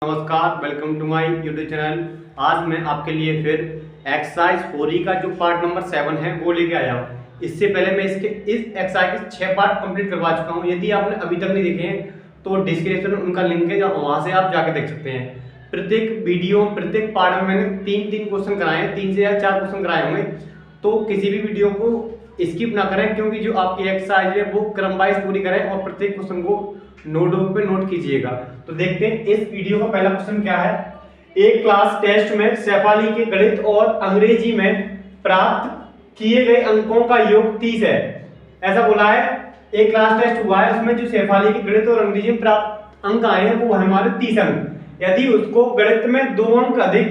नमस्कार, welcome to my YouTube channel. आज मैं आपके लिए फिर एक्सरसाइज 4 का जो पार्ट नंबर 7 है वो लेके आया हूँ। इससे पहले मैं इस एक्सरसाइज के 6 पार्ट कंप्लीट करवा चुका हूँ। यदि आपने अभी तक नहीं देखे हैं तो डिस्क्रिप्शन में उनका लिंक है, वहाँ से आप जाके देख सकते हैं। प्रत्येक पार्ट में मैंने 3 क्वेश्चन कराए हैं, 3 से या 4 क्वेश्चन कराए होंगे। तो किसी भी वीडियो को स्किप ना करें, क्योंकि जो आपकी एक्सरसाइज है वो क्रम वाइज पूरी करें और प्रत्येक क्वेश्चन को नोटबुक पे नोट कीजिएगा। तो देखते हैं इस वीडियो का पहला क्वेश्चन क्या है। एक क्लास टेस्ट में शेफाली के गणित और अंग्रेजी में प्राप्त किए गए अंकों का योग 30 है। ऐसा बोला है, एक क्लास टेस्ट हुआ है, उसमें जो शेफाली के गणित और अंग्रेजी में प्राप्त अंक आए हैं वो हमारे 30 अंक। यदि उसको गणित में 2 अंक अधिक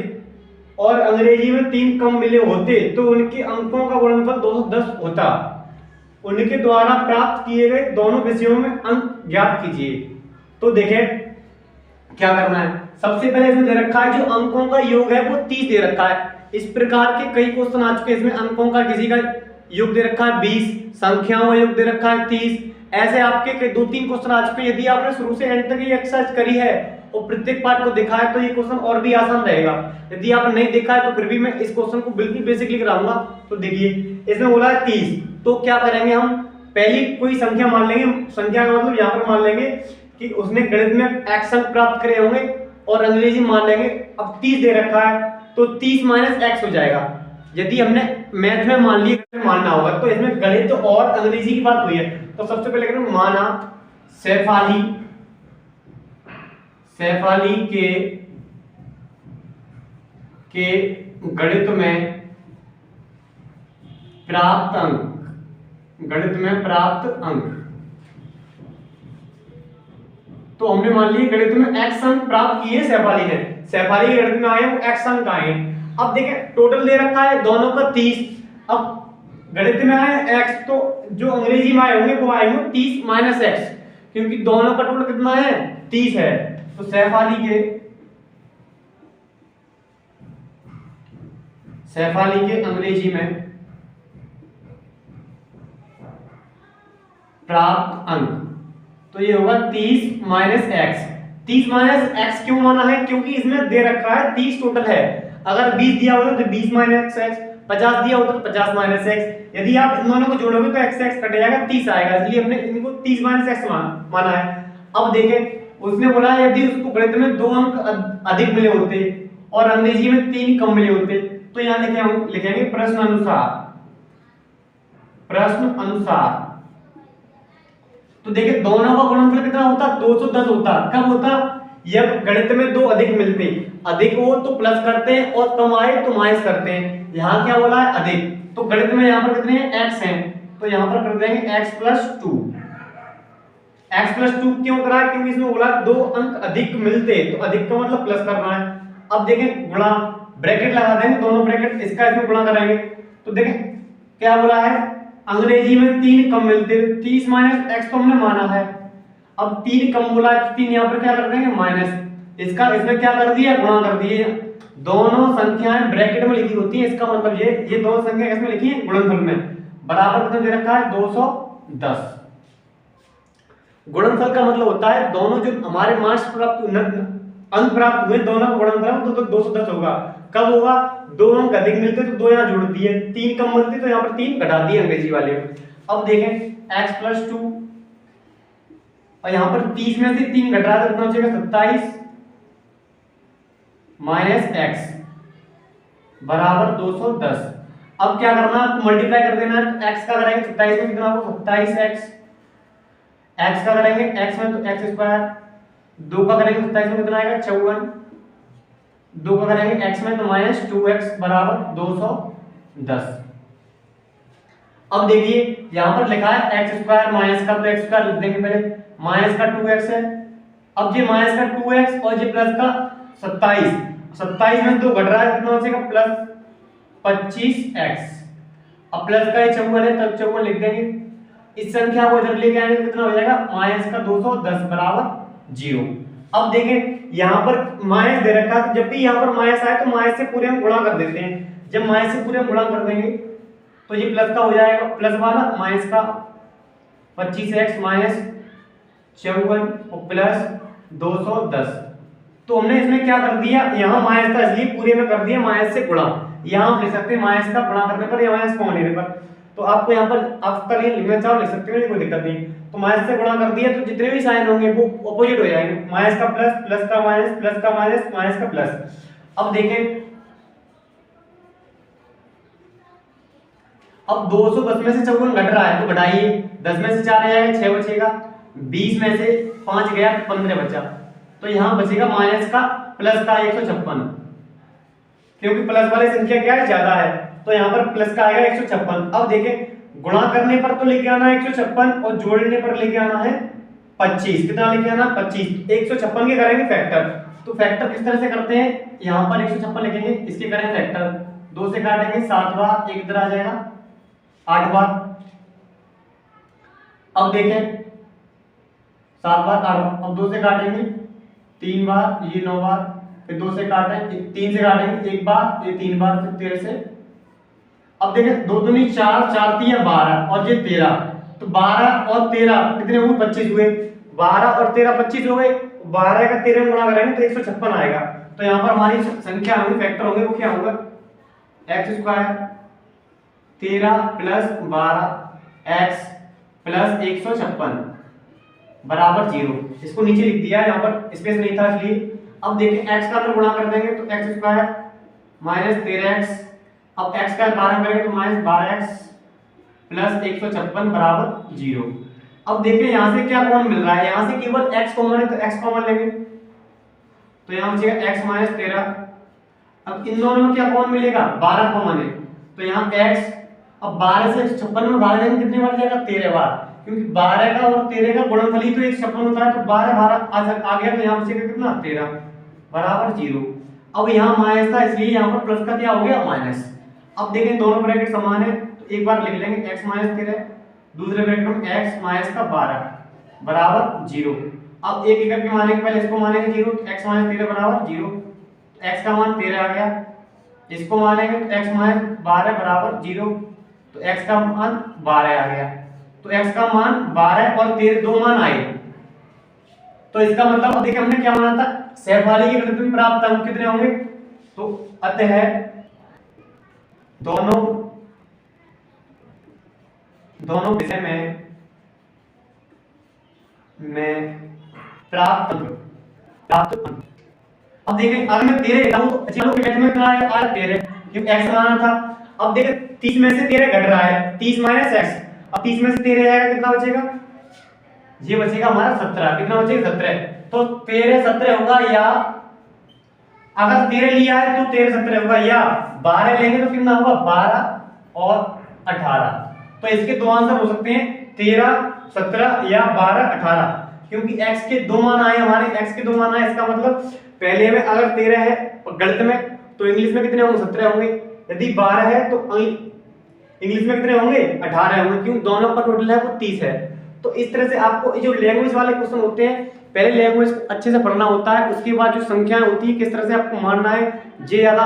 और अंग्रेजी में 3 कम मिले होते तो उनके अंकों का गुणनफल 210 होता। उनके द्वारा प्राप्त किए गए दोनों विषयों में अंक ज्ञात कीजिए। तो देखें क्या करना है। सबसे पहले इसमें दे रखा है जो अंकों का योग है वो 30 दे रखा है। इस प्रकार के कई क्वेश्चन आ चुके हैं। इसमें अंकों का किसी का योग दे रखा है 20, संख्याओं का योग दे रखा है 30। ऐसे आपके 2-3 क्वेश्चन आ चुके हैं। यदि आपने शुरू से एंड तक ये एक्सरसाइज करी है और प्रत्येक पार्ट को देखा है तो ये क्वेश्चन और भी आसान रहेगा। यदि आपने नहीं देखा है तो फिर भी मैं इस क्वेश्चन को बिल्कुल बेसिकली कराऊंगा। तो देखिए इसमें बोला है 30। तो क्या करेंगे हम, पहली कोई संख्या मान लेंगे। संख्या का मतलब यहाँ पर मान लेंगे कि उसने गणित में x अंक प्राप्त करे होंगे और अंग्रेजी मान लेंगे। अब 30 दे रखा है तो 30 माइनस x हो जाएगा। यदि हमने मैथ में मान लिया मानना होगा तो इसमें गणित और अंग्रेजी की बात हुई है। तो सबसे पहले करें माना शेफाली के गणित में प्राप्त अंक। तो हमने मान लिया गणित में x अंक प्राप्त किए शेफाली ने। शेफाली के गणित में आए वो x अंक आए। अब देखें टोटल दे रखा है दोनों का 30। अब गणित में आए x, तो जो अंग्रेजी में आए होंगे वो आएंगे 30 माइनस x, क्योंकि दोनों का टोटल कितना है 30 है। तो शेफाली के अंग्रेजी में प्राप्त अंक, तो ये होगा 30 माइनस एक्स। 30 माइनस एक्स क्यों माना है, क्योंकि इसमें दे रखा है 30 टोटल है। अगर 20 दिया होता तो 20 माइनस एक्स, 50 दिया होता तो 50 माइनस एक्स। यदि आप इन दोनों को जोड़ोगे तो एक्स एक्स कट जाएगा, 30 आएगा। इसलिए हमने इनको 30 माइनस एक्स माना है। अब देखें उसने बोला यदि उसको गणित में 2 अंक अधिक मिले होते और अंग्रेजी में 3 कम मिले होते, तो यहाँ लिखेंगे प्रश्न अनुसार। तो देखिए दोनों का गुणनफल कितना होता, 210 होता। कब होता, जब गणित में 2 अधिक मिलते। अधिक हो तो प्लस करते हैं और कम आए तो माइनस करते हैं। यहाँ क्या बोला है अधिक, तो गणित में यहाँ पर कितने हैं x हैं, तो यहाँ पर कर देंगे x प्लस 2। x प्लस 2 क्यों करा है, क्योंकि इसमें बोला 2 अंक अधिक मिलते, तो अधिक का मतलब प्लस करना है। अब देखें गुणा, ब्रैकेट लगा देंगे, दोनों ब्रैकेट इसका इसमें गुणा करेंगे। तो देखें क्या बोला है, अंग्रेजी में 3 कम मिलते, 30 माइनस एक्स तो हमने माना है। अब 3 कम बोला है, 3 यहाँ पर क्या कर देंगे माइनस, इसका इसमें क्या कर दिया गुणा कर दिए। दोनों संख्याएं ब्रैकेट में लिखी होती हैं, इसका मतलब ये दोनों संख्या किसमें लिखी है गुणनफल में। बराबर कितना दे रखा है 210। गुणनफल का मतलब होता है दोनों जो हमारे मार्क्स अंक प्राप्त हुए दोनों का गुणनफल तो 210 होगा। कब होगा, 2 अंक अधिक मिलते तो 2 यहाँ जोड़ दिए, 3 कम मिलते तो यहाँ पर 3 घटा दिए अंग्रेजी वाले में। अब देखें x प्लस 2 और यहाँ पर 30 में से 3 घटा तो कितना हो जाएगा 27 माइनस x बराबर 210। अब क्या करना है, मल्टीप्लाई कर देना है। x का करेंगे 27 में कितना होगा 27x, x का करेंगे x में तो x स्क्वायर, 2 का करेंगे 27 में कितना आएगा 54, 2 का करेंगे x में तो माइनस 2x बराबर 210। अब देखिए यहाँ पर लिखा है x स्क्वायर माइनस का, तो x स्क्वायर लिख देंगे पहले, माइनस का 2x है। अब ये माइनस का 2x और ये प्लस का 27 में 2 घट रहा है, कितना हो जाएगा प्लस 25x। अब प्लस का 54 है तब 54 लिख देंगे। इस संख्या को इधर लेके आएंगे तो कितना हो जाएगा माइनस का 210 बराबर 0। अब देखें यहाँ पर माइनस दे रखा है, तो जब भी यहाँ पर माइनस आए तो माइनस से पूरे हम गुणा कर देते हैं। जब माइनस से पूरे गुणा कर देंगे तो ये प्लस का हो जाएगा, प्लस वाला माइनस का 25x माइनस 54 और प्लस 210। तो हमने इसमें क्या कर दिया, यहाँ माइनस था इसलिए पूरे में कर दिया माइनस से गुणा। यहाँ हम लिख सकते हैं माइनस का गुणा करने पर या माइनस कॉमन लेने पर। तो आपको यहाँ पर आप कर लिखना चाहो लिख सकते हो, कोई दिक्कत नहीं। तो माइनस से गुणा कर दिया तो जितने भी साइन होंगे वो ऑपोजिट हो जाएंगे, माइनस का प्लस, प्लस का माइनस, प्लस का माइनस, माइनस का प्लस। अब देखें, अब 210 में से 54 घट रहा है तो घटाइए, 10 में से 4 जाएगा 6 बचेगा, 20 में से 5 गया 15 बचा। तो यहाँ बचेगा माइनस का प्लस का 156, क्योंकि प्लस वाली संख्या क्या है, ज्यादा है, तो यहाँ पर प्लस का आएगा 156। अब देखें गुणा करने पर तो लेके आना है 156 और जोड़ने पर लेके आना है 25। कितना लेके आना, 25। 156 के करेंगे फैक्टर, तो फैक्टर किस तरह से करते हैं, यहाँ पर 156 लिखेंगे, इसके करेंगे फैक्टर, 2 से काटेंगे 7 बार, एक इधर आ जाएगा 8 बार। अब देखें 7 बार 8 बार, अब 2 से काटेंगे 3 बार, ये 9 बार, फिर 2 से काटेंगे 3 से काटेंगे 1 बार, ये 3 बार, फिर 13 से। अब देखें 2 दूनी 4, 4 3 12 और ये 13, तो 12 और 13 कितने हुए, 25 हुए। 12 और 13 25 हो गए, 12 का 13 में गुणा करेंगे तो 156 आएगा। तो यहाँ पर हमारी संख्या होंगे, फैक्टर होंगे, वो क्या होगा, x square 13 plus 12 x plus 156 बराबर 0। इसको नीचे लिख दिया है, यहाँ पर स्पेस नहीं था इसलिए। अब देखें x का अंदर गुणा कर देंगे तो x स्क्वायर माइनस 13x, अब x का 12 करेंगे तो माइनस 12x प्लस 156 बराबर 0। अब देखें यहाँ से क्या कॉमन मिल रहा है, यहाँ से केवल x कॉमन है तो x कॉमन लेंगे, तो यहाँ बचेगा x माइनस 13। अब इन दोनों में क्या कॉमन मिलेगा, 12 कॉमन है, तो यहाँ x, अब 12 से 156 में भाग देंगे कितने बार जाएगा, 13 बार, क्योंकि 12 का और 13 का गुणनफल ही तो 156 होता है, तो 12 12 आ गया, तो यहाँ बचेगा कितना, 13 बराबर 0। अब यहाँ माइनस था इसलिए यहाँ पर प्लस का क्या हो गया, माइनस। अब देखें दोनों ब्रैकेट समान है तो एक बार लिख लेंगे x माइनस 13, दूसरे ब्रैकेट में x माइनस का 12 बराबर 0। अब एक करके मानेंगे, पहले इसको मानेंगे 0, तो x माइनस 13 बराबर 0, x का मान 13 आ गया, इसको मानेंगे तो x माइनस 12 बराबर 0, तो x का मान 12 आ गया। तो x का मान 12 और 13 दो मान आए, तो इसका मतलब देखिए हमने क्या माना था, सहवाली के गणित में प्राप्त अंक कितने होंगे, तो अतः दोनों विषय में प्राप्त अंक। अब देखें अगर मैं 13 लेता हूं तो चलो ब्रैकेट में कितना आएगा, 13, क्योंकि x माना था। अब देखें 30 में से 13 घट रहा है, 30 माइनस x, अब 30 में से 13 जाएगा कितना बचेगा, ये बचेगा हमारा 17, कितना बचेगा 17। तो 13 17 होगा, या अगर 13 लिया है तो 13 17 होगा, या 12 लेंगे तो कितना होगा, 12 और 18। तो इसके दो आंसर हो सकते हैं, 13 17 या 12 18, क्योंकि x के दो मान आए हमारे, x के दो मान आए, इसका मतलब पहले में अगर 13 है और गणित में तो इंग्लिश में कितने होंगे, 17 होंगे। यदि 12 है तो इंग्लिश में कितने होंगे, 18 होंगे, क्योंकि दोनों का टोटल है वो 30 है। तो इस तरह से आपको जो लैंग्वेज वाले क्वेश्चन होते हैं, पहले लैंग्वेज अच्छे से पढ़ना होता है, उसके बाद जो संख्याएं होती है किस तरह से आपको मानना है, ये ज्यादा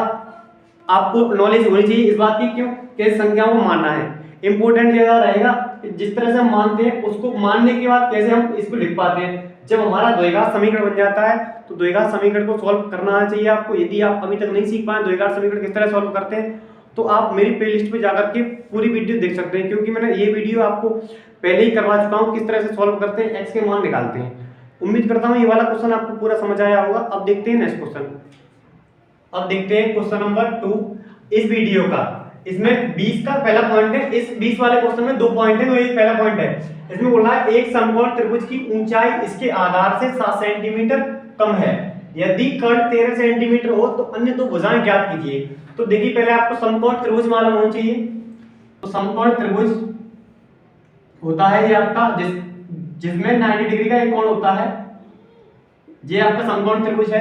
आपको नॉलेज होनी चाहिए इस बात की, क्यों कैसे संख्याओं को मानना है, इंपोर्टेंट ज्यादा रहेगा। जिस तरह से हम मानते हैं उसको मानने के बाद कैसे हम इसको लिख पाते हैं। जब हमारा द्विघात समीकरण बन जाता है तो द्विघात समीकरण को सॉल्व करना आना चाहिए आपको। यदि आप अभी तक नहीं सीख पाए द्विघात समीकरण किस तरह सॉल्व करते हैं, तो आप मेरी प्लेलिस्ट पे जाकर के पूरी वीडियो देख सकते हैं, क्योंकि मैंने ये वीडियो आपको पहले ही करवा चुका हूँ, किस तरह से सॉल्व करते हैं, x के मान निकालते हैं। उम्मीद करता हूँ ये वाला क्वेश्चन आपको पूरा समझ आया होगा। अब देखते हैं नेक्स्ट क्वेश्चन। अब देखते हैं क्वेश्चन नंबर 2 इस वीडियो का। इसमें 20 का पहला पॉइंट है, इस 20 वाले क्वेश्चन में 2 पॉइंट है, तो ये पहला पॉइंट है। इसमें बोल रहा है एक समकोण त्रिभुज की ऊंचाई इसके आधार से 7 सेंटीमीटर कम है, यदि कर्ण 13 सेंटीमीटर हो तो अन्य दो भुजाएं ज्ञात कीजिए। तो देखिए पहले आपको समकोण त्रिभुज मालूम होना चाहिए। तो समकोण त्रिभुज होता है ये आपका जिसमें 90 डिग्री का एक कोण होता है, ये आपका समकोण त्रिभुज है।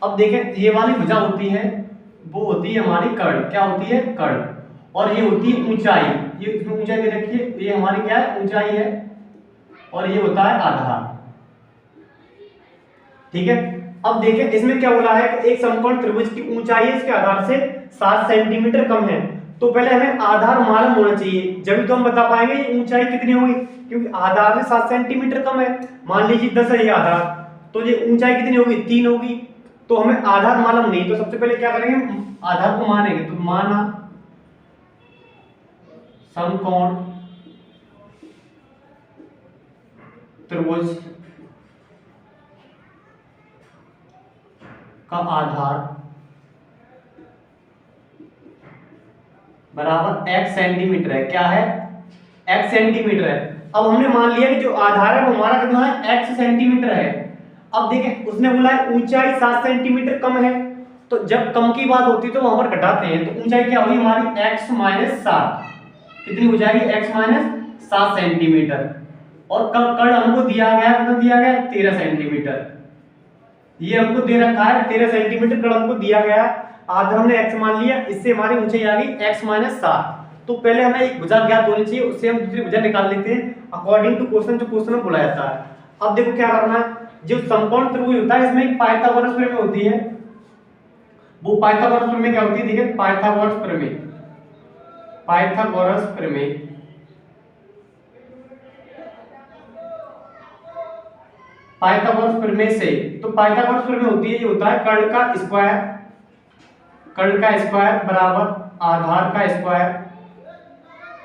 अब देखें ये वाली भुजा होती है वो होती है हमारी कर्ण, क्या होती है, कर्ण, और ये होती है ऊंचाई। ये इसमें ऊंचाई दे रखी है, ये हमारी क्या है, ऊंचाई है, और ये होता है आधार। ठीक है। अब देखें इसमें क्या बोला है कि एक समकोण त्रिभुज की ऊंचाई इसके आधार से 7 सेंटीमीटर कम है। तो पहले हमें आधार मालूम होना चाहिए, जब तो हम बता पाएंगे ये ऊंचाई कितनी होगी, क्योंकि आधार से 7 सेंटीमीटर कम है। मान लीजिए 10 है ये आधार, तो ये ऊंचाई कितनी होगी, 3 होगी। तो हमें आधार मालूम नहीं, तो सबसे पहले क्या करेंगे, आधार को मानेंगे। तो माना समकोण त्रिभुज का आधार बराबर x सेंटीमीटर है। क्या है, x सेंटीमीटर है। अब हमने मान लिया कि जो आधार है वो हमारा कितना है, x सेंटीमीटर है। अब देखें उसने बोला है ऊंचाई 7 सेंटीमीटर कम है, तो जब कम की बात होती है तो वहां पर घटाते हैं, तो ऊंचाई क्या होगी हमारी x माइनस 7। कितनी हो जाएगी, x माइनस 7 सेंटीमीटर। और कर्ण हमको दिया गया है, कितना दिया गया है, 13 सेंटीमीटर। ये हमको दे रखा है 13 सेंटीमीटर कर्ण हमको दिया गया है। आधा हमने x मान लिया, इससे हमारी ऊंचाई आ गई x माइनस 7। तो पहले हमें एक भुजा ज्ञात होनी चाहिए, उससे हम दूसरी भुजा निकाल लेते हैं अकॉर्डिंग टू क्वेश्चन, जो क्वेश्चन में बोला जाता है। अब देखो क्या करना है, जो समकोण त्रिभुज होता है इसमें एक पाइथागोरस प्रमेय होती है। वो पाइथागोरस प्रमेय क्या होती है, देखिए पाइथागोरस प्रमेय, पाइथागोरस प्रमेय पाइथागोरस प्रमेय से, तो पाइथागोरस प्रमेय होती है, ये होता है कर्ण का स्क्वायर, कर्ण का स्क्वायर बराबर आधार का स्क्वायर,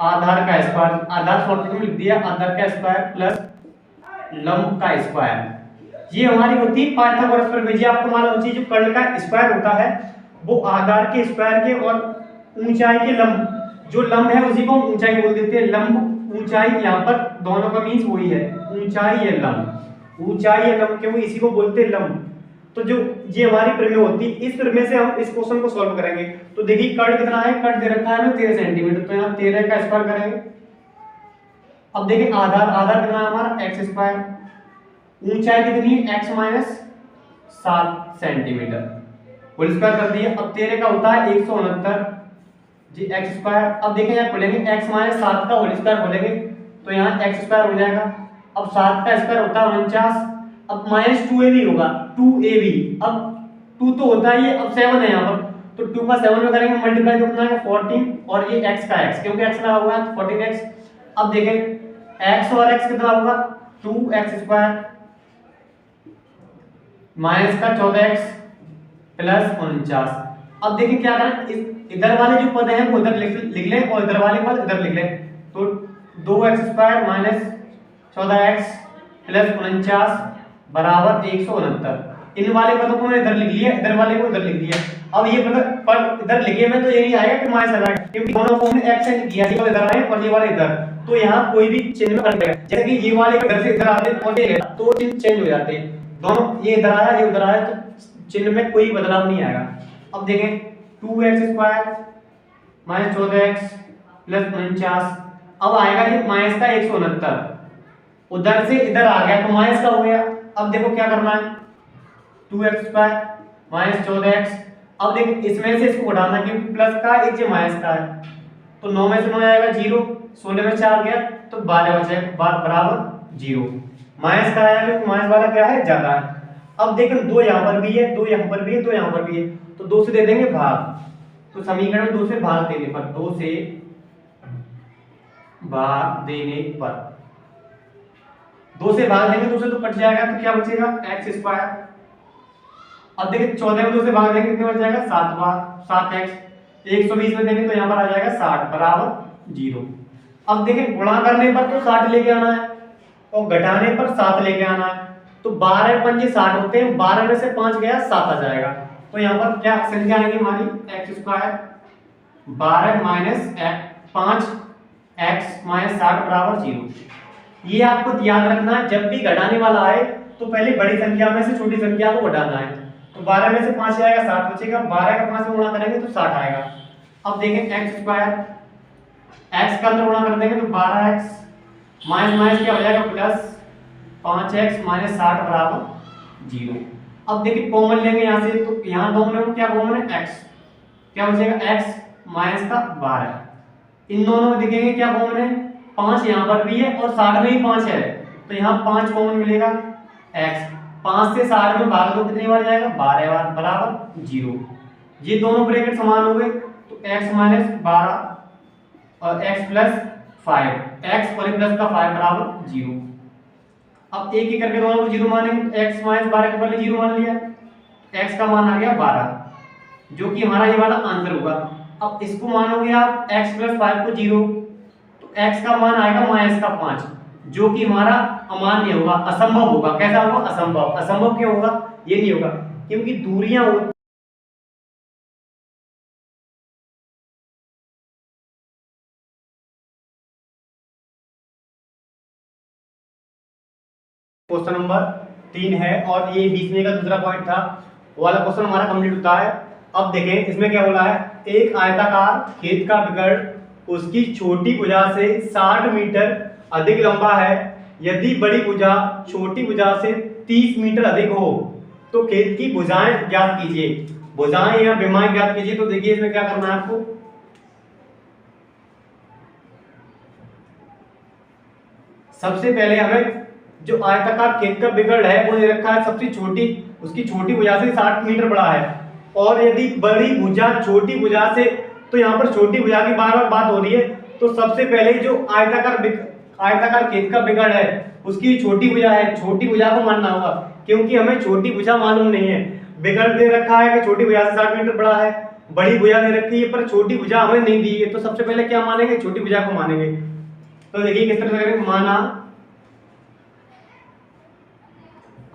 आधार का स्क्वायर, आधार शॉर्टकट में लिख दिया, आधार का स्क्वायर प्लस लंब का स्क्वायर। ये हमारी होती है पाइथागोरस प्रमेय। जी आपको मालूम चाहिए जो कर्ण का स्क्वायर होता है वो आधार के स्क्वायर के और ऊंचाई के लंब, जो लंब है उसी को हम ऊंचाई बोल देते हैं। लंब ऊंचाई यहाँ पर दोनों का मीन्स वही है, ऊंचाई या लंब, ऊंचाई या लंब क्यों इसी को बोलते हैं लंब। तो जो ये हमारी प्रमेय होती है, इस प्रमेय से हम इस क्वेश्चन को सॉल्व करेंगे। तो देखिए कर्ण कितना है, कर्ण दे रखा है 13 सेंटीमीटर, तो यहाँ 13 का स्क्वायर करेंगे। अब देखिए आधार, आधार कितना है हमारा x स्क्वायर, ऊंचाई कितनी है x minus 7 centimetre, whole square कर दिया। अब 13 का होता है 169 जी x स्क्वायर। अब देखिए यहाँ खोलेंगे x माइनस 7 का होल स्क्वायर खोलेंगे तो यहाँ x स्क्वायर हो जाएगा। अब 7 का स्क्वायर होता है 49, अब माइनस 2ab होगा, 2ab। अब 2 तो होता है ये, अब 7 है यहाँ पर, तो 2 का 7 में करेंगे मल्टीप्लाई तो कितना है 14, और ये x का x, क्योंकि x लगा हुआ है 14x। अब देखें x और x कितना होगा, 2x स्क्वायर माइनस का 14x प्लस 49। अब देखिए क्या करें, इधर वाले जो पद हैं वो इधर लिख लें और इधर वाले पद इधर लिख लें। तो 2x square minus 14x plus 49 बराबर 169। इन वाले पदों को मैंने इधर लिख लिया, इधर वाले को इधर लिख दिया। अब ये पद इधर लिखे में तो ये नहीं आएगा कि माइनस आ जाएगा, क्योंकि दोनों को हमने x से किया, ये वाले इधर आए और ये वाले इधर, तो यहाँ कोई भी चिन्ह में फर्क नहीं। जैसे कि ये वाले इधर से इधर आते और ये तो चिन्ह चेंज हो जाते हैं, दोनों ये इधर आया ये उधर आया, तो चिन्ह में कोई बदलाव नहीं आएगा। अब देखें 2x square minus 14x plus 49, अब आएगा ये माइनस का 169, उधर से इधर आ गया तो माइनस का हो गया। अब देखो क्या करना है, 2x स्क्वायर माइनस 14x। अब देखो इसमें से इसको घटाना क्योंकि प्लस का एक जो माइनस का है, तो 9 में से 9 आएगा 0, 16 में 4 गया तो 12 बचेगा बराबर 0। माइनस का आया क्योंकि माइनस वाला क्या है, ज्यादा है। अब देखो 2 यहाँ पर भी है, 2 यहाँ पर भी है, 2 यहाँ पर भी है, तो 2 से दे देंगे भाग। तो समीकरण में 2 से भाग देने पर, 2 से भाग देने पर, 2 से भाग देंगे 2 से तो कट जाएगा, तो क्या बचेगा x स्क्वायर। अब देखिए 14 में 2 से भाग देंगे कितने बच जाएगा, 7 बार 7x, 120 में देंगे तो यहाँ पर आ जाएगा 60 बराबर 0। अब देखिए गुणा करने पर तो 60 लेके आना है और घटाने पर 7 लेके आना है, तो 12 पंजे 60 होते हैं, 12 में से 5 गया 7 आ जाएगा। तो यहाँ पर क्या संख्या आएगी हमारी x square 12 minus 5x minus 60 बराबर 0। ये आपको याद रखना है, जब भी घटाने वाला आए तो पहले बड़ी संख्या में से छोटी संख्या को घटाना है। तो 12 में से 5 आएगा 7 बचेगा, 12 का 5 से गुणा करेंगे तो 60 आएगा। अब देखें x स्क्वायर, x का अंदर गुणा कर देंगे तो 12x माइनस माइनस क्या हो जाएगा प्लस 5x माइनस 60 बराबर 0। अब देखिए कॉमन लेंगे यहाँ से, तो यहाँ दोनों में क्या कॉमन है, x, क्या बचेगा x माइनस का 12। इन दोनों में देखेंगे क्या कॉमन है, 5 यहाँ पर भी है और 60 में भी 5 है, तो यहाँ 5 कॉमन मिलेगा, x 5 से 60 में भाग दो कितनी बार जाएगा, 12 बार बराबर 0। ये दोनों ब्रैकेट समान हो गए, तो x माइनस 12 और x प्लस 5, x और प्लस का 5 बराबर 0। अब एक एक करके दोनों को 0 मानेंगे, तो x माइनस 12 को पहले 0 मान लिया, x का मान आ गया 12, जो कि हमारा ये वाला आंसर होगा। अब इसको मानोगे आप x + 5 को 0, तो x का मान आएगा -5, जो कि हमारा अमान्य होगा, असंभव होगा। कैसा होगा? असंभव। असंभव क्यों होगा? ये नहीं होगा क्योंकि दूरियां क्वेश्चन नंबर 3 है और ये बीच में का दूसरा पॉइंट था, वो वाला क्वेश्चन हमारा कंप्लीट होता है। अब देखें इसमें क्या बोला है, एक आयताकार खेत का विकर्ण उसकी छोटी भुजा से 60 मीटर अधिक लंबा है। यदि बड़ी भुजा छोटी भुजा से 30 मीटर अधिक हो तो खेत की भुजाएं ज्ञात कीजिए। भुजाएं या विमाएं ज्ञात कीजिए। तो देखिए इसमें क्या करना है आपको, सबसे पहले हमें जो आयताकार खेत का विकर्ण है वो दे रखा है, सबसे छोटी उसकी छोटी भुजा से 60 मीटर बड़ा है, और यदि बड़ी भुजा छोटी भुजा से, तो यहाँ पर छोटी भुजा की बार बार बात हो रही है, तो सबसे पहले जो आयताकार खेत का विकर्ण है उसकी छोटी भुजा है, छोटी भुजा को मानना होगा, क्योंकि हमें छोटी भुजा मालूम नहीं है। विकर्ण दे रखा है कि छोटी भुजा से 60 मीटर बड़ा है, बड़ी भुजा दे रखी है पर छोटी भुजा हमें नहीं दी है, तो सबसे पहले क्या मानेंगे? छोटी भुजा को मानेंगे। तो देखिए किस तरह से करेंगे, माना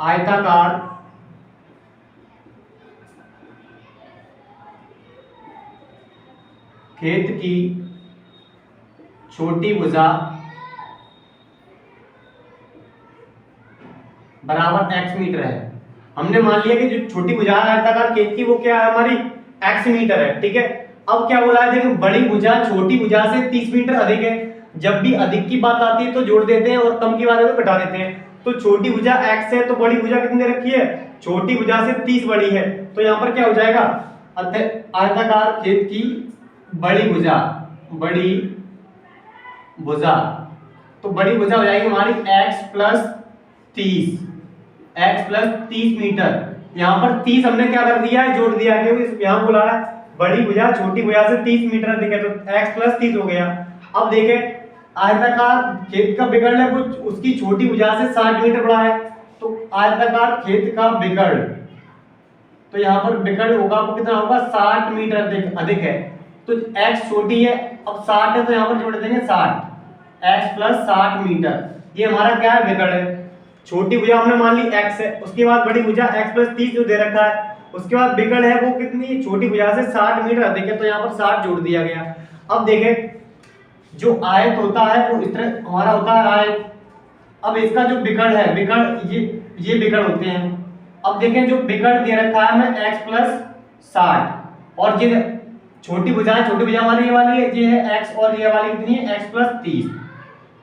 आयताकार खेत की छोटी भुजा बराबर x मीटर है। हमने मान लिया कि जो छोटी भुजा है आयताकार खेत की वो क्या है, हमारी x मीटर है, ठीक है। अब क्या बोला है, देखो बड़ी भुजा छोटी भुजा से 30 मीटर अधिक है। जब भी अधिक की बात आती है तो जोड़ देते हैं और कम की बात आती है तो घटा देते हैं। तो छोटी भुजा x है, तो बड़ी भुजा कितनी दे रखी है? छोटी भुजा से 30 बड़ी है, तो यहाँ पर क्या हो जाएगा, आयताकार खेत की बड़ी भुजा तो बड़ी भुजा हो जाएगी हमारी x + 30 मीटर। यहाँ पर 30 हमने क्या कर दिया है, जोड़ दिया है, क्योंकि यहाँ बोला है बड़ी भुजा छोटी भुजा से 30 मीटर अधिक है, तो x + 30 हो गया। अब देखें आयताकार खेत का विकर्ण है वो उसकी छोटी भुजा से 60 मीटर बड़ा है, तो आयताकार खेत का विकर्ण, तो यहाँ पर विकर्ण होगा वो कितना होगा, 60 मीटर अधिक है। तो x छोटी है, अब 60 है तो यहाँ पर जोड़ देंगे 60, x + 60 मीटर, ये हमारा क्या है, विकर्ण है। छोटी भुजा हमने मान ली x है, उसके बाद बड़ी भुजा x + 30 जो दे रखा है, उसके बाद विकर्ण है वो कितनी, छोटी भुजा से 60 मीटर अधिक है, तो यहाँ पर 60 जोड़ दिया गया। अब देखें जो आयत होता है वो इस तरह हमारा होता है आयत। अब इसका जो विकर्ण है, विकर्ण ये विकर्ण होते हैं। अब देखें जो विकर्ण दे रखा है हमें x + 60, और ये छोटी भुजा हमारी ये वाली है, ये है x, और ये वाली कितनी है, x + 30।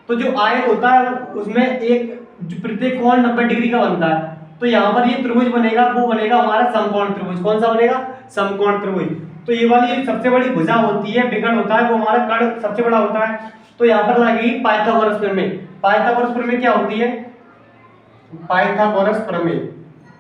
तो जो आयत होता है उसमें एक जो प्रत्येक कोण 90 डिग्री का बनता है, तो यहाँ पर ये त्रिभुज बनेगा, वो बनेगा हमारा समकोण त्रिभुज। कौन सा बनेगा, समकोण त्रिभुज। तो ये वाली सबसे बड़ी भुजा होती है, विकर्ण होता है वो हमारा कर्ण सबसे बड़ा होता है, तो यहाँ पर लगेगी पाइथागोरस प्रमेय। पाइथागोरस प्रमेय क्या होती है, पाइथागोरस प्रमेय,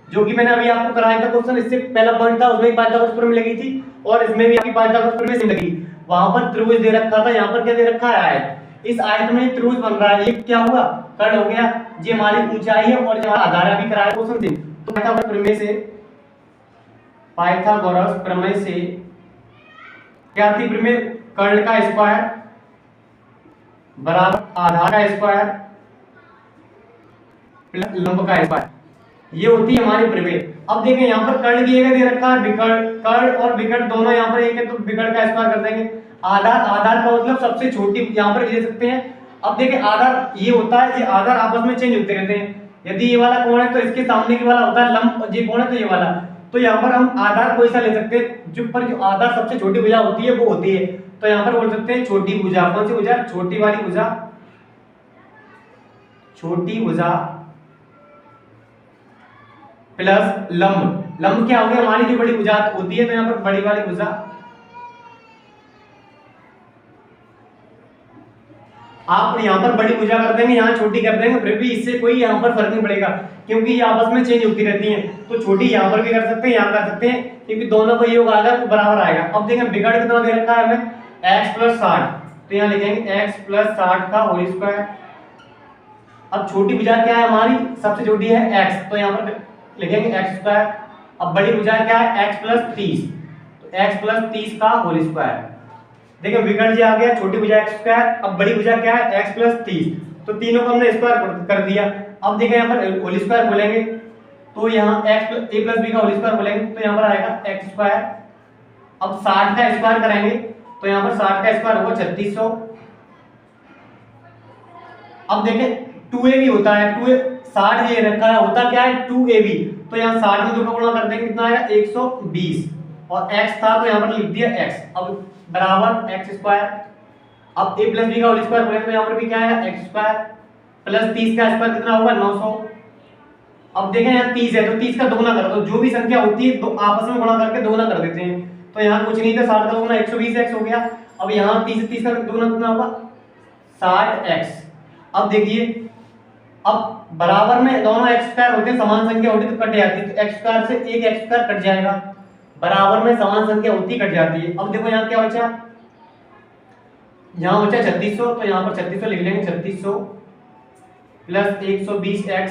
जो कि मैंने अभी आपको कराया था क्वेश्चन, इससे पहला पॉइंट था उसमें पाइथागोरस प्रमेय लगी थी, और इसमें भी आपकी पाइथागोरस प्रमेय से लगी। वहां पर त्रिभुज दे रखा था, यहाँ पर क्या दे रखा है, आयत। इस आयत में त्रिभुज बन रहा है, ये क्या हुआ, कर्ण हो गया। ये हमारी ऊंचाई है और हमारा आधार अभी कराया क्वेश्चन से। तो पाइथागोरस प्रमेय से क्या थी प्रमेय, कर्ण का स्क्वायर बराबर आधार का स्क्वायर प्लस लंब का स्क्वायर, ये होती है हमारी प्रमेय। अब देखें यहाँ पर कर्ण की जगह दे रखा है विकर्ण, कर्ण और विकर्ण दोनों यहाँ पर एक है, तो विकर्ण का स्क्वायर कर देंगे। आधार का मतलब सबसे छोटी, यहाँ पर ले सकते हैं। अब देखें आधार ये होता है, ये आधार आपस में चेंज होते रहते हैं। यदि ये वाला कोण है तो इसके सामने के वाला होता है लंब, और ये कोण है तो ये वाला। तो यहाँ पर हम आधार कोई सा ले सकते हैं, जो पर जो आधार सबसे छोटी भुजा होती है वो होती है, तो यहाँ पर बोल सकते हैं छोटी भुजा। कौन सी भुजा, छोटी वाली भुजा, छोटी भुजा प्लस लंब। लंब क्या हो गया, हमारी जो बड़ी भुजा होती है, तो यहाँ पर बड़ी वाली भुजा। आप यहाँ पर बड़ी भुजा कर देंगे, यहाँ छोटी कर देंगे, फिर भी इससे कोई यहाँ पर फर्क नहीं पड़ेगा, क्योंकि ये आपस में चेंज होती रहती हैं। तो छोटी यहाँ पर भी कर सकते हैं, यहाँ कर सकते हैं, क्योंकि दोनों का योग आएगा तो बराबर आएगा। अब देखें विकर्ण कितना दे रखा है हमें, x + 60, तो यहाँ लिखेंगे x + 60 का होल स्क्वायर। अब छोटी भुजा क्या है हमारी, सबसे छोटी है x, तो यहाँ पर लिखेंगे x² अब बड़ी भुजा क्या है x प्लस 30, तो x प्लस 30 का होल स्क्वायर। देखिए विकर्ण जी आ गया, छोटी भुजा x स्क्वायर, अब बड़ी भुजा क्या है x प्लस 30, तो तीनों को हमने स्क्वायर कर दिया। अब देखिए यहाँ पर होल स्क्वायर बोलेंगे तो यहाँ x a प्लस बी का होल स्क्वायर बोलेंगे तो यहाँ पर आएगा x स्क्वायर। अब 60 का स्क्वायर करेंगे तो यहाँ पर 60 का स्क्वायर होगा 3600। अब देखें 2ab होता है, 60 ये रखा है, होता क्या है 2ab, तो यहाँ 60 में 2 का गुणा कर देंगे कितना आएगा 120, और x था तो यहाँ पर लिख दिया x, अब बराबर x स्क्वायर। अब a प्लस बी का होल स्क्वायर बोलेंगे तो यहाँ पर भी क्या आएगा x स्क्वायर प्लस 30 का स्क्वायर कितना होगा 900। अब देखें यहाँ 30 है तो 30 का दोगुना करो, तो जो भी संख्या होती है तो आपस में गुणा करके दोगुना कर देते हैं, तो यहाँ कुछ नहीं था 60 का दोगुना 120x हो गया। अब यहाँ 30 से 30 का दोगुना कितना होगा 60x। अब देखिए अब बराबर में दोनों x स्क्वायर होते हैं, समान संख्या होती है तो कट जाती है, तो x स्क्वायर से एक x स्क्वायर कट जाएगा, बराबर में समान संख्या होती कट जाती है। अब देखो यहाँ क्या बचा, यहाँ बचा 3600, तो यहाँ पर 3600 लिख लेंगे, 3600 प्लस 120x।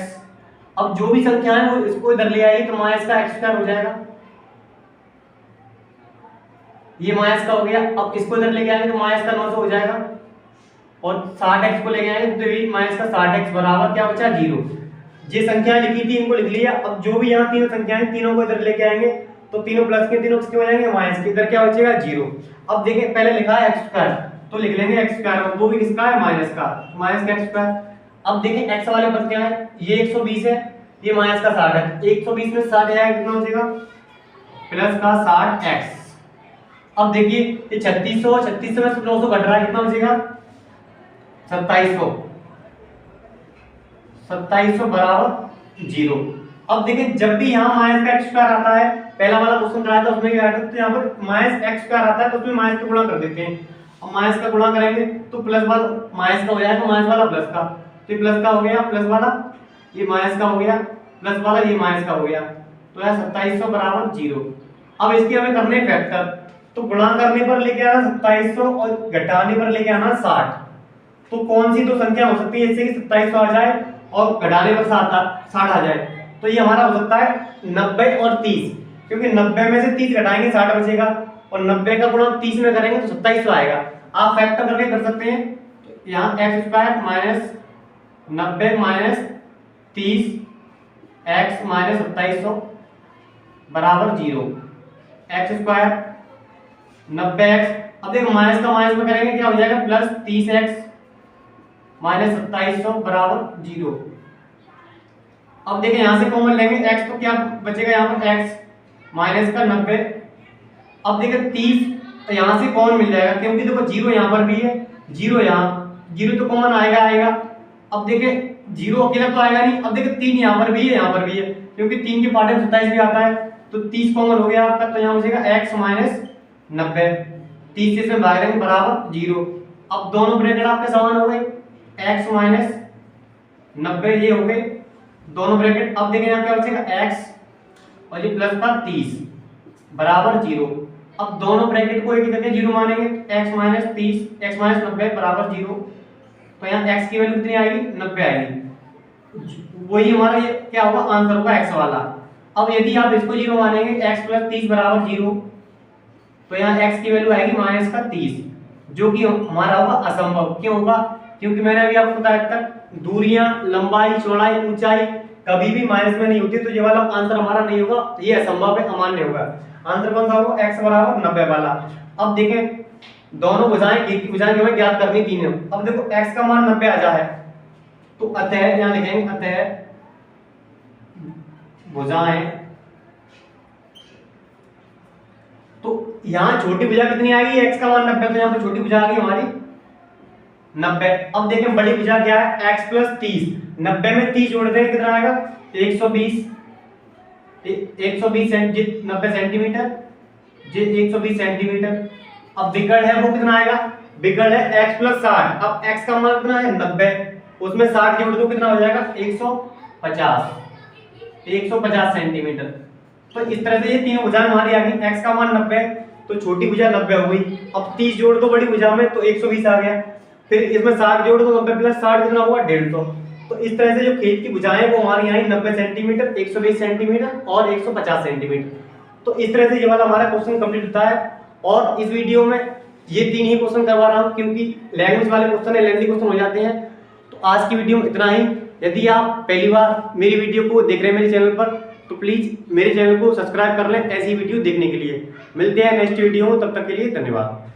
अब जो भी संख्या है वो इसको इधर ले आएगी तो माइनस का x स्क्वायर हो जाएगा, ये माइनस का हो गया। अब इसको इधर लेके आएंगे तो माइनस का 900 हो जाएगा, और 60x को लेके आएंगे तो ये माइनस का 60x बराबर क्या बचा 0। ये संख्या लिखी थी इनको लिख लिया। अब जो भी यहाँ तीनों संख्याएं तीनों को इधर लेके आएंगे तो तीनों प्लस के तीनों किसके हो जाएंगे माइनस के, इधर क्या बचेगा 0। अब देखें पहले लिखा है x स्क्वायर तो लिख लेंगे x स्क्वायर, वो भी किसका है माइनस का, माइनस का x स्क्वायर। अब देखें x वाले पद क्या है, ये 120 है, ये माइनस का 60 है, 120 में 60 जाएगा कितना हो जाएगा प्लस का 60x। अब देखिए ये 3600 में 900 घट रहा है, कितना हो जाएगा 2700 बराबर 0। अब देखिए जब भी यहाँ माइनस का x स्क्वायर आता है, पहला वाला क्वेश्चन कराया था उसमें क्या आता है, तो यहाँ पर माइनस x स्क्वायर आता है तो उसमें माइनस का गुणा कर देते हैं। अब माइनस का गुणा करेंगे तो प्लस वाला माइनस का हो जाएगा, माइनस वाला प्लस का, तो प्लस का हो गया, प्लस वाला ये माइनस का हो गया, प्लस वाला ये माइनस का हो गया, तो यह 2700 बराबर 0। अब इसके हमें करने फैक्टर, तो गुणा करने पर लेके आना 2700 और घटाने पर लेके आना 60, तो कौन सी दो संख्या हो सकती है इससे कि 2700 आ जाए और घटाने पर 60 आ जाए, तो ये हमारा हो सकता है 90 और 30, क्योंकि 90 में से 30 घटाएंगे 60 बचेगा, और 90 का गुणा 30 में करेंगे तो 2700 आएगा। आप फैक्टर करके कर सकते हैं, तो यहाँ x square minus 90 minus 30 x minus 2700 बराबर 0, x स्क्वायर 90x। अब देखो माइनस का माइनस में करेंगे क्या हो जाएगा प्लस 30x माइनस 2700 बराबर 0। अब देखिए यहां से कॉमन लेंगे x, तो क्या बचेगा यहाँ पर x माइनस का 90। अब देखिए 30 यहां से कॉमन मिल जाएगा, क्योंकि देखो 0 यहाँ पर भी है, 0 यहाँ 0 तो कॉमन आएगा। अब देखिए 0 अकेला तो आएगा नहीं, अब देखिए 3 यहाँ पर भी है, यहाँ पर भी है, क्योंकि 3 के पार्ट में 27 भी आता है, तो 30 कॉमन हो गया आपका, तो यहाँ हो जाएगा x माइनस 90, 30 से इसमें भाग देंगे बराबर 0। अब दोनों ब्रैकेट आपके समान हो गए, x माइनस 90 ये हो गए दोनों ब्रैकेट। अब देखें यहाँ क्या बचेगा x और ये प्लस का 30 बराबर 0। अब दोनों ब्रैकेट को एक करके 0 मानेंगे, x माइनस 30 x माइनस 90 बराबर 0, तो यहाँ x की वैल्यू कितनी आएगी 90 आएगी, वही हमारा ये क्या होगा आंसर होगा x वाला। अब यदि आप इसको 0 मानेंगे x प्लस 30 बराबर 0, तो यहाँ x की वैल्यू आएगी माइनस का 30, जो कि हमारा होगा असंभव। क्यों होगा, क्योंकि मैंने अभी आपको बताया तक दूरियां, लंबाई, चौड़ाई, ऊंचाई कभी भी माइनस में नहीं होती, तो ये वाला आंसर हमारा नहीं होगा, ये असंभव है, अमान्य होगा। आंसर कौन सा होगा x बराबर 90 वाला। अब देखें दोनों भुजाएं की भुजाएं हमें ज्ञात करनी तीनों। अब देखो x का मान 90 आ जा है, तो अतः यहाँ लिखेंगे अतः भुजाएं, तो यहाँ छोटी भुजा कितनी आएगी x का मान 90, तो यहाँ पर छोटी भुजा आ गई हमारी 90। अब देखें बड़ी भुजा क्या है x प्लस 30, 90 में 30 जोड़ दें कितना आएगा 120 90 सेंटीमीटर, ये 120 सेंटीमीटर। अब विकर्ण है वो कितना आएगा, विकर्ण है x प्लस 60। अब x का मान कितना है 90, उसमें 60 जोड़ दो कितना हो जाएगा 150 सेंटीमीटर। तो इस तरह से ये तीनों भुजाएं हमारी आ गई, x का मान 90 तो छोटी भुजा 90 हो गई। अब 30 जोड़ दो बड़ी भुजा में तो 120 आ गया, फिर इसमें 60 जोड़ दो 90 प्लस 60 कितना हुआ 150, तो इस तरह से जो खेत की भुजाएं वो हमारी यहाँ 90 सेंटीमीटर, 120 सेंटीमीटर और 150 सेंटीमीटर। तो इस तरह से ये वाला हमारा क्वेश्चन कंप्लीट होता है। और इस वीडियो में ये 3 ही क्वेश्चन करवा रहा हूँ, क्योंकि लैंग्वेज वाले क्वेश्चन है, लेंथी क्वेश्चन हो जाते हैं। तो आज की वीडियो में इतना ही। यदि आप पहली बार मेरी वीडियो को देख रहे हैं मेरे चैनल पर, तो प्लीज़ मेरे चैनल को सब्सक्राइब कर लें ऐसी वीडियो देखने के लिए। मिलते हैं नेक्स्ट वीडियो में, तब तक के लिए धन्यवाद।